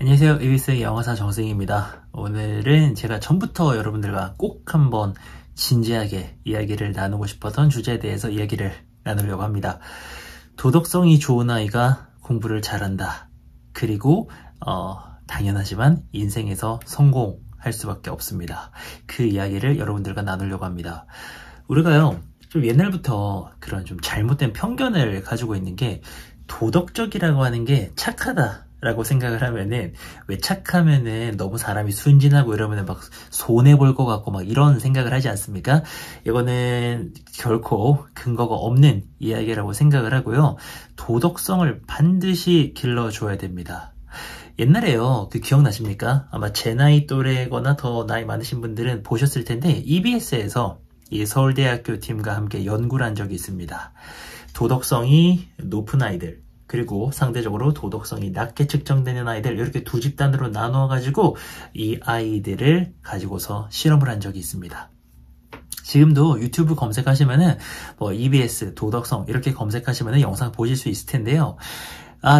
안녕하세요. EBS 영어사 정승입니다. 오늘은 제가 전부터 여러분들과 꼭 한번 진지하게 이야기를 나누고 싶었던 주제에 대해서 이야기를 나누려고 합니다. 도덕성이 좋은 아이가 공부를 잘한다. 그리고 당연하지만 인생에서 성공할 수밖에 없습니다. 그 이야기를 여러분들과 나누려고 합니다. 우리가요, 좀 옛날부터 그런 좀 잘못된 편견을 가지고 있는 게 도덕적이라고 하는 게 착하다 라고 생각을 하면은, 왜 착하면은 너무 사람이 순진하고 이러면은 막 손해볼 것 같고 막 이런 생각을 하지 않습니까? 이거는 결코 근거가 없는 이야기라고 생각을 하고요. 도덕성을 반드시 길러줘야 됩니다. 옛날에요, 기억나십니까? 아마 제 나이 또래거나 더 나이 많으신 분들은 보셨을 텐데, EBS에서 이 서울대학교 팀과 함께 연구를 한 적이 있습니다. 도덕성이 높은 아이들, 그리고 상대적으로 도덕성이 낮게 측정되는 아이들, 이렇게 두 집단으로 나누어가지고 이 아이들을 가지고서 실험을 한 적이 있습니다. 지금도 유튜브 검색하시면은 EBS 도덕성 이렇게 검색하시면은 영상 보실 수 있을 텐데요.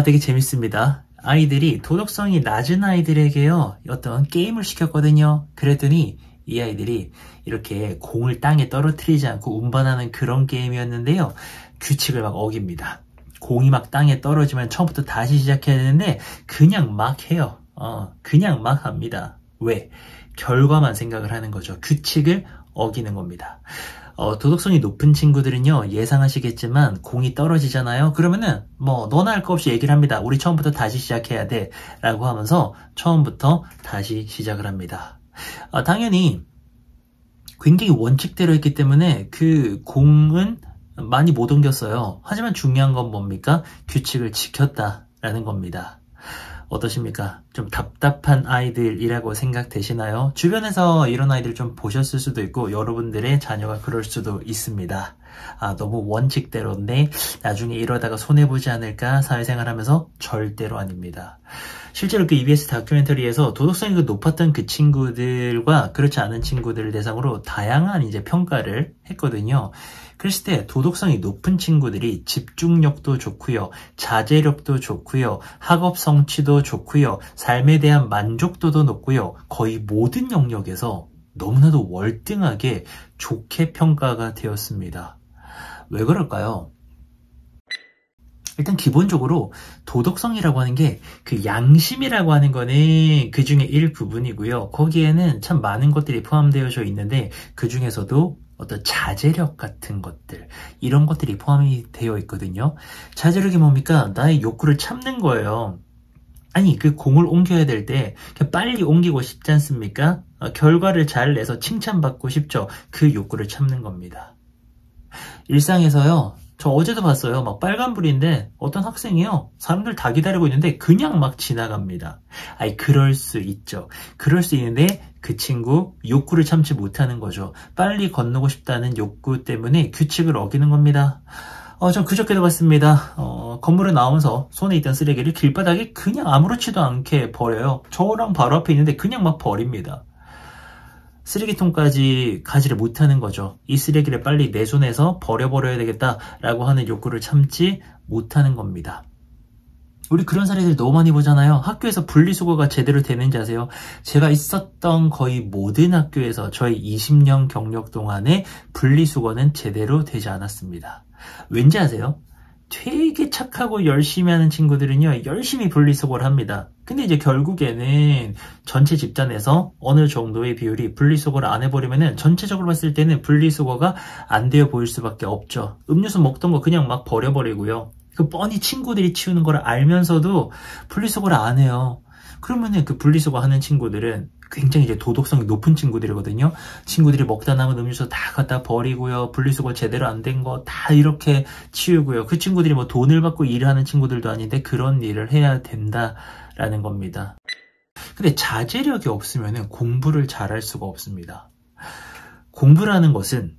되게 재밌습니다. 아이들이 도덕성이 낮은 아이들에게요, 어떤 게임을 시켰거든요. 그랬더니 이 아이들이 이렇게 공을 땅에 떨어뜨리지 않고 운반하는 그런 게임이었는데요. 규칙을 막 어깁니다. 공이 막 땅에 떨어지면 처음부터 다시 시작해야 되는데 그냥 막 해요. 그냥 막 합니다. 왜? 결과만 생각을 하는 거죠. 규칙을 어기는 겁니다. 도덕성이 높은 친구들은요, 예상하시겠지만 공이 떨어지잖아요. 그러면은 너나 할 거 없이 얘기를 합니다. 우리 처음부터 다시 시작해야 돼 라고 하면서 처음부터 다시 시작을 합니다. 당연히 굉장히 원칙대로 했기 때문에 그 공은 많이 못 옮겼어요. 하지만 중요한 건 뭡니까? 규칙을 지켰다라는 겁니다. 어떠십니까? 좀 답답한 아이들이라고 생각되시나요? 주변에서 이런 아이들 좀 보셨을 수도 있고 여러분들의 자녀가 그럴 수도 있습니다. 너무 원칙대로인데 나중에 이러다가 손해보지 않을까 사회생활하면서? 절대로 아닙니다. 실제로 그 EBS 다큐멘터리에서 도덕성이 높았던 그 친구들과 그렇지 않은 친구들을 대상으로 다양한 이제 평가를 했거든요. 그랬을 때 도덕성이 높은 친구들이 집중력도 좋고요, 자제력도 좋고요, 학업 성취도 좋고요, 삶에 대한 만족도도 높고요, 거의 모든 영역에서 너무나도 월등하게 좋게 평가가 되었습니다. 왜 그럴까요? 일단 기본적으로 도덕성이라고 하는 게 그 양심이라고 하는 거는 그 중에 일부분이고요. 거기에는 참 많은 것들이 포함되어져 있는데 그 중에서도 어떤 자제력 같은 것들, 이런 것들이 포함이 되어 있거든요. 자제력이 뭡니까? 나의 욕구를 참는 거예요. 아니, 그 공을 옮겨야 될 때 빨리 옮기고 싶지 않습니까? 결과를 잘 내서 칭찬받고 싶죠. 그 욕구를 참는 겁니다. 일상에서요, 저 어제도 봤어요. 막 빨간불인데 어떤 학생이요, 사람들 다 기다리고 있는데 그냥 막 지나갑니다. 그럴 수 있죠. 그럴 수 있는데 그 친구 욕구를 참지 못하는 거죠. 빨리 건너고 싶다는 욕구 때문에 규칙을 어기는 겁니다. 전 그저께도 봤습니다. 건물에 나오면서 손에 있던 쓰레기를 길바닥에 그냥 아무렇지도 않게 버려요. 저랑 바로 앞에 있는데 그냥 막 버립니다. 쓰레기통까지 가지를 못하는 거죠. 이 쓰레기를 빨리 내 손에서 버려버려야 되겠다라고 하는 욕구를 참지 못하는 겁니다. 우리 그런 사례들 너무 많이 보잖아요. 학교에서 분리수거가 제대로 되는지 아세요? 제가 있었던 거의 모든 학교에서 저희 20년 경력 동안에 분리수거는 제대로 되지 않았습니다. 왠지 아세요? 되게 착하고 열심히 하는 친구들은요, 열심히 분리수거를 합니다. 근데 이제 결국에는 전체 집단에서 어느 정도의 비율이 분리수거를 안 해버리면은 전체적으로 봤을 때는 분리수거가 안 되어 보일 수밖에 없죠. 음료수 먹던 거 그냥 막 버려버리고요. 그 뻔히 친구들이 치우는 걸 알면서도 분리수거를 안 해요. 그러면은 그 분리수거 하는 친구들은 굉장히 이제 도덕성이 높은 친구들이거든요. 친구들이 먹다 남은 음료수 다 갖다 버리고요. 분리수거 제대로 안 된 거 다 이렇게 치우고요. 그 친구들이 돈을 받고 일을 하는 친구들도 아닌데 그런 일을 해야 된다라는 겁니다. 근데 자제력이 없으면은 공부를 잘할 수가 없습니다. 공부라는 것은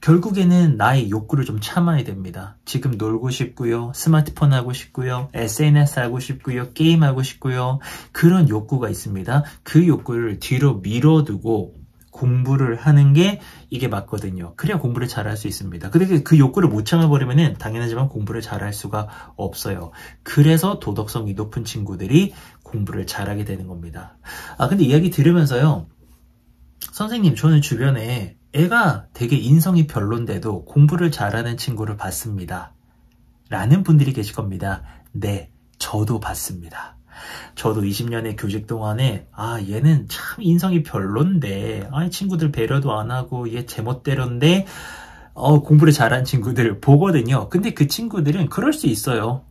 결국에는 나의 욕구를 좀 참아야 됩니다. 지금 놀고 싶고요, 스마트폰 하고 싶고요, SNS 하고 싶고요, 게임 하고 싶고요, 그런 욕구가 있습니다. 그 욕구를 뒤로 밀어두고 공부를 하는 게 이게 맞거든요. 그래야 공부를 잘할 수 있습니다. 근데 그 욕구를 못 참아버리면 당연하지만 공부를 잘할 수가 없어요. 그래서 도덕성이 높은 친구들이 공부를 잘하게 되는 겁니다. 근데 이야기 들으면서요, 선생님, 저는 주변에 애가 되게 인성이 별론데도 공부를 잘하는 친구를 봤습니다. 라는 분들이 계실 겁니다. 네, 저도 봤습니다. 저도 20년의 교직 동안에 얘는 참 인성이 별론데 친구들 배려도 안 하고 얘 제멋대로인데 공부를 잘하는 친구들 보거든요. 근데 그 친구들은 그럴 수 있어요.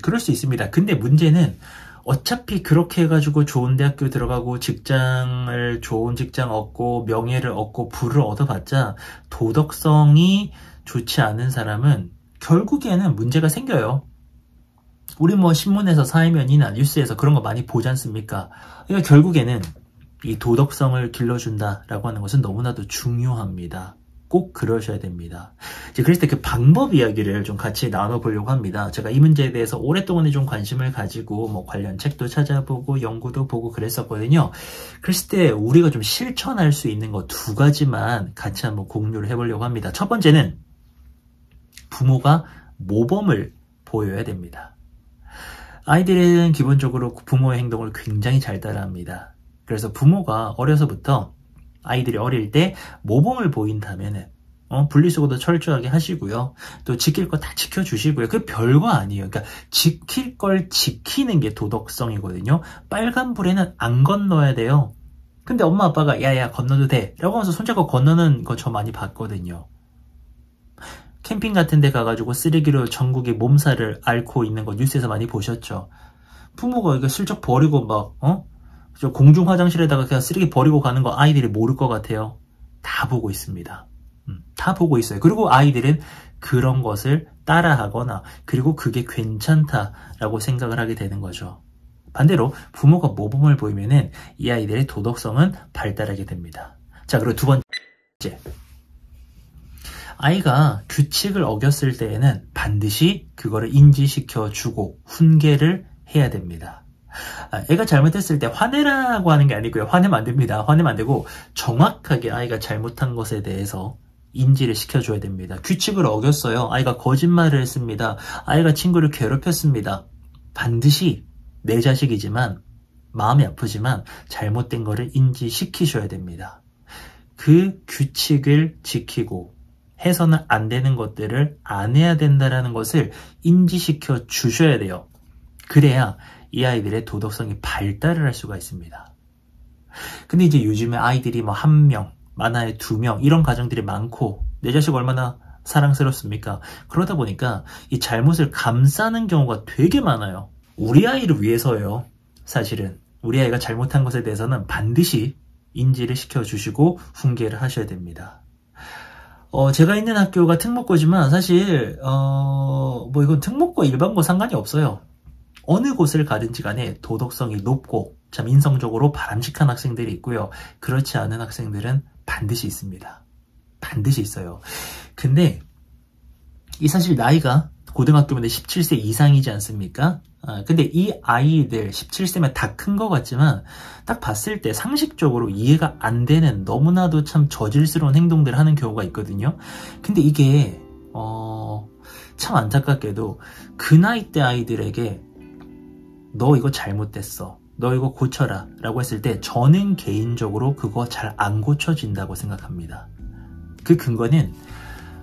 그럴 수 있습니다. 근데 문제는 어차피 그렇게 해가지고 좋은 대학교 들어가고 좋은 직장 얻고 명예를 얻고 부를 얻어봤자 도덕성이 좋지 않은 사람은 결국에는 문제가 생겨요. 우리 신문에서 사회면이나 뉴스에서 그런 거 많이 보지 않습니까? 그러니까 결국에는 이 도덕성을 길러준다라고 하는 것은 너무나도 중요합니다. 꼭 그러셔야 됩니다. 이제 그랬을 때 그 방법 이야기를 좀 같이 나눠보려고 합니다. 제가 이 문제에 대해서 오랫동안에 좀 관심을 가지고 관련 책도 찾아보고 연구도 보고 그랬었거든요. 그랬을 때 우리가 좀 실천할 수 있는 거 2가지만 같이 한번 공유를 해보려고 합니다. 첫 번째는 부모가 모범을 보여야 됩니다. 아이들은 기본적으로 부모의 행동을 굉장히 잘 따라합니다. 그래서 부모가 어려서부터 아이들이 어릴 때 모범을 보인다면은 분리수거도 철저하게 하시고요. 또 지킬 거 다 지켜주시고요. 그 별거 아니에요. 그러니까 지킬 걸 지키는 게 도덕성이거든요. 빨간 불에는 안 건너야 돼요. 근데 엄마 아빠가 야야 건너도 돼 라고 하면서 손잡고 건너는 거 저 많이 봤거든요. 캠핑 같은 데 가가지고 쓰레기로 전국에 몸살을 앓고 있는 거 뉴스에서 많이 보셨죠. 부모가 이거 슬쩍 버리고 저 공중 화장실에다가 그냥 쓰레기 버리고 가는 거 아이들이 모를 것 같아요. 다 보고 있습니다. 다 보고 있어요. 그리고 아이들은 그런 것을 따라하거나 그리고 그게 괜찮다라고 생각을 하게 되는 거죠. 반대로 부모가 모범을 보이면은 이 아이들의 도덕성은 발달하게 됩니다. 자, 그리고 2번째. 아이가 규칙을 어겼을 때에는 반드시 그거를 인지시켜 주고 훈계를 해야 됩니다. 애가 잘못했을 때 화내라고 하는 게 아니고요. 화내면 안 됩니다. 화내면 안 되고 정확하게 아이가 잘못한 것에 대해서 인지를 시켜줘야 됩니다. 규칙을 어겼어요. 아이가 거짓말을 했습니다. 아이가 친구를 괴롭혔습니다. 반드시 내 자식이지만 마음이 아프지만 잘못된 거를 인지시키셔야 됩니다. 그 규칙을 지키고 해서는 안 되는 것들을 안 해야 된다는 것을 인지시켜 주셔야 돼요. 그래야 이 아이들의 도덕성이 발달을 할 수가 있습니다. 근데 이제 요즘에 아이들이 1명, 많아야 2명 이런 가정들이 많고 내 자식 얼마나 사랑스럽습니까? 그러다 보니까 이 잘못을 감싸는 경우가 되게 많아요. 우리 아이를 위해서예요. 사실은 우리 아이가 잘못한 것에 대해서는 반드시 인지를 시켜주시고 훈계를 하셔야 됩니다. 제가 있는 학교가 특목고지만 사실 이건 특목고 일반고 상관이 없어요. 어느 곳을 가든지 간에 도덕성이 높고 참 인성적으로 바람직한 학생들이 있고요. 그렇지 않은 학생들은 반드시 있습니다. 반드시 있어요. 근데 이 사실 나이가 고등학교면 17세 이상이지 않습니까? 근데 이 아이들 17세면 다 큰 것 같지만 딱 봤을 때 상식적으로 이해가 안 되는 너무나도 참 저질스러운 행동들을 하는 경우가 있거든요. 근데 이게 참 안타깝게도 그 나이 때 아이들에게 너 이거 잘못됐어, 너 이거 고쳐라 라고 했을 때 저는 개인적으로 그거 잘 안 고쳐진다고 생각합니다. 그 근거는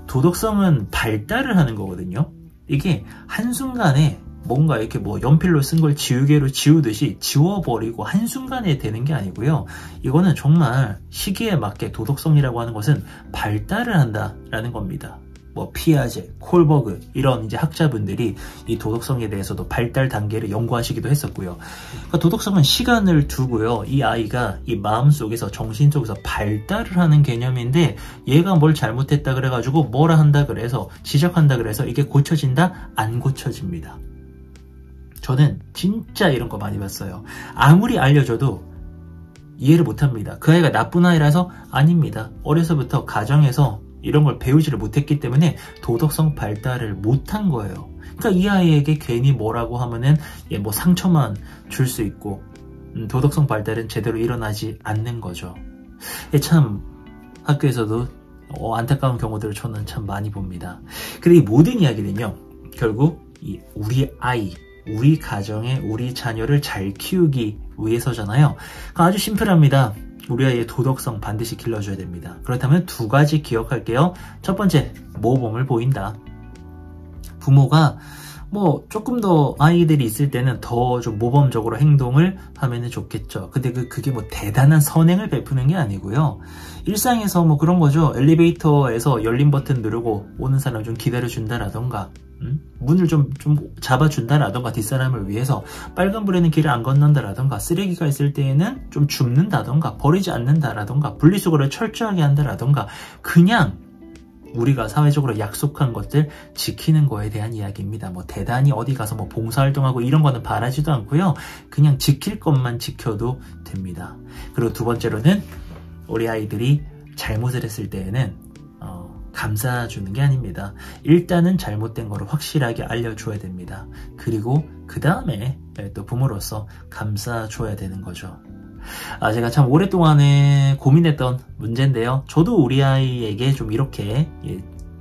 도덕성은 발달을 하는 거거든요. 이게 한순간에 뭔가 이렇게 연필로 쓴 걸 지우개로 지우듯이 지워버리고 한순간에 되는 게 아니고요. 이거는 정말 시기에 맞게 도덕성이라고 하는 것은 발달을 한다라는 겁니다. 피아제, 콜버그 이런 이제 학자분들이 이 도덕성에 대해서도 발달 단계를 연구하시기도 했었고요. 그러니까 도덕성은 시간을 두고요. 이 아이가 이 마음속에서 정신 속에서 발달을 하는 개념인데 얘가 뭘 잘못했다 그래가지고 뭐라 한다 그래서 지적한다 그래서 이게 고쳐진다? 안 고쳐집니다. 저는 진짜 이런 거 많이 봤어요. 아무리 알려줘도 이해를 못합니다. 그 아이가 나쁜 아이라서 아닙니다. 어려서부터 가정에서 이런 걸 배우지를 못했기 때문에 도덕성 발달을 못한 거예요. 그러니까 이 아이에게 괜히 뭐라고 하면은 상처만 줄 수 있고 도덕성 발달은 제대로 일어나지 않는 거죠. 참 학교에서도 안타까운 경우들을 저는 참 많이 봅니다. 근데 이 모든 이야기는요, 결국 우리 아이, 우리 가정에 우리 자녀를 잘 키우기 위해서잖아요. 아주 심플합니다. 우리 아이의 도덕성 반드시 길러줘야 됩니다. 그렇다면 두 가지 기억할게요. 첫 번째, 모범을 보인다. 부모가 뭐 조금 더 아이들이 있을 때는 더 좀 모범적으로 행동을 하면 좋겠죠. 근데 그게 뭐 대단한 선행을 베푸는 게 아니고요. 일상에서 뭐 그런 거죠. 엘리베이터에서 열린 버튼 누르고 오는 사람 좀 기다려준다라던가, 문을 좀 잡아준다라던가, 뒷사람을 위해서 빨간불에는 길을 안 건넌다라던가, 쓰레기가 있을 때에는 좀 줍는다던가, 버리지 않는다라던가, 분리수거를 철저하게 한다라던가, 그냥 우리가 사회적으로 약속한 것들 지키는 거에 대한 이야기입니다. 뭐 대단히 어디 가서 뭐 봉사활동하고 이런 거는 바라지도 않고요. 그냥 지킬 것만 지켜도 됩니다. 그리고 두 번째로는 우리 아이들이 잘못을 했을 때에는 감싸주는 게 아닙니다. 일단은 잘못된 거를 확실하게 알려줘야 됩니다. 그리고 그 다음에 또 부모로서 감싸줘야 되는 거죠. 제가 참 오랫동안에 고민했던 문제인데요. 저도 우리 아이에게 좀 이렇게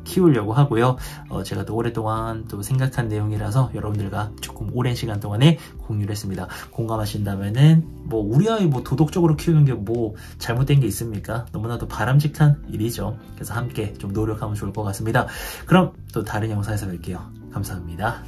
키우려고 하고요. 제가 또 오랫동안 또 생각한 내용이라서 여러분들과 조금 오랜 시간 동안에 공유를 했습니다. 공감하신다면은 뭐 우리 아이 뭐 도덕적으로 키우는 게 뭐 잘못된 게 있습니까? 너무나도 바람직한 일이죠. 그래서 함께 좀 노력하면 좋을 것 같습니다. 그럼 또 다른 영상에서 뵐게요. 감사합니다.